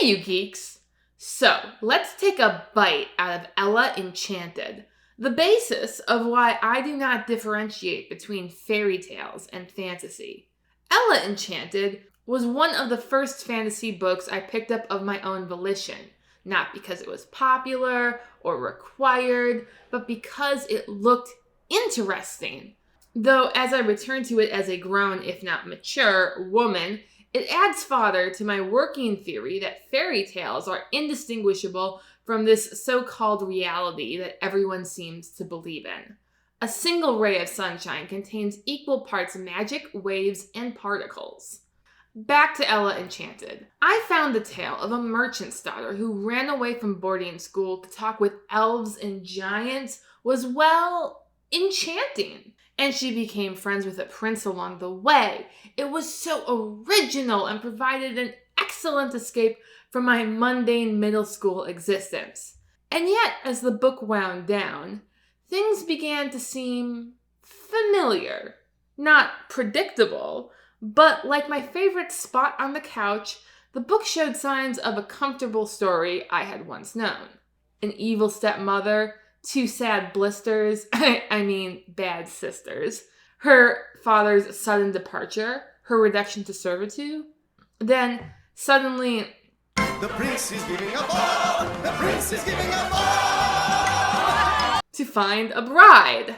Hey, you geeks! So, let's take a bite out of Ella Enchanted, the basis of why I do not differentiate between fairy tales and fantasy. Ella Enchanted was one of the first fantasy books I picked up of my own volition, not because it was popular or required, but because it looked interesting. Though, as I return to it as a grown, if not mature, woman, it adds fodder to my working theory that fairy tales are indistinguishable from this so-called reality that everyone seems to believe in. A single ray of sunshine contains equal parts magic, waves, and particles. Back to Ella Enchanted. I found the tale of a merchant's daughter who ran away from boarding school to talk with elves and giants was, well, enchanting. And she became friends with a prince along the way. It was so original and provided an excellent escape from my mundane middle school existence. And yet, as the book wound down, things began to seem familiar. Not predictable, but like my favorite spot on the couch, the book showed signs of a comfortable story I had once known. An evil stepmother, two sad blisters, bad sisters, her father's sudden departure, her reduction to servitude. Then, suddenly, the prince is giving a ball! The prince is giving a ball! To find a bride.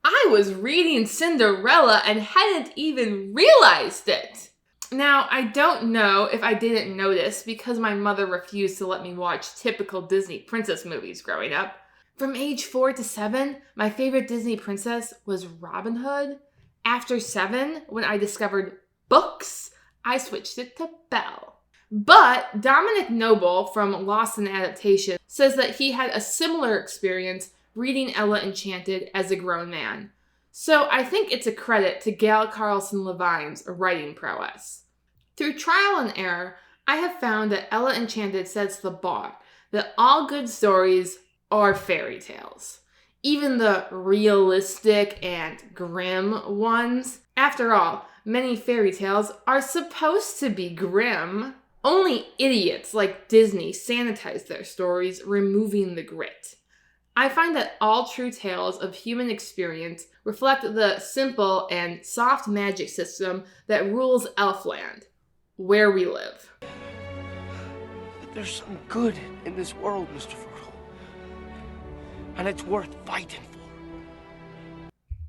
I was reading Cinderella and hadn't even realized it. Now, I don't know if I didn't notice because my mother refused to let me watch typical Disney princess movies growing up. From age 4 to 7, my favorite Disney princess was Robin Hood. After 7, when I discovered books, I switched it to Belle. But Dominic Noble from Lost in Adaptation says that he had a similar experience reading Ella Enchanted as a grown man. So I think it's a credit to Gail Carson Levine's writing prowess. Through trial and error, I have found that Ella Enchanted sets the bar that all good stories are fairy tales. Even the realistic and grim ones. After all, many fairy tales are supposed to be grim. Only idiots like Disney sanitize their stories, removing the grit. I find that all true tales of human experience reflect the simple and soft magic system that rules Elfland, where we live. There's some good in this world, Mr. Frodo. And it's worth fighting for.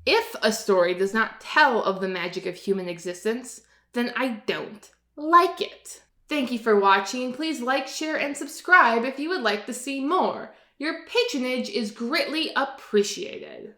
If a story does not tell of the magic of human existence, then I don't like it. Thank you for watching. Please like, share, and subscribe if you would like to see more. Your patronage is greatly appreciated.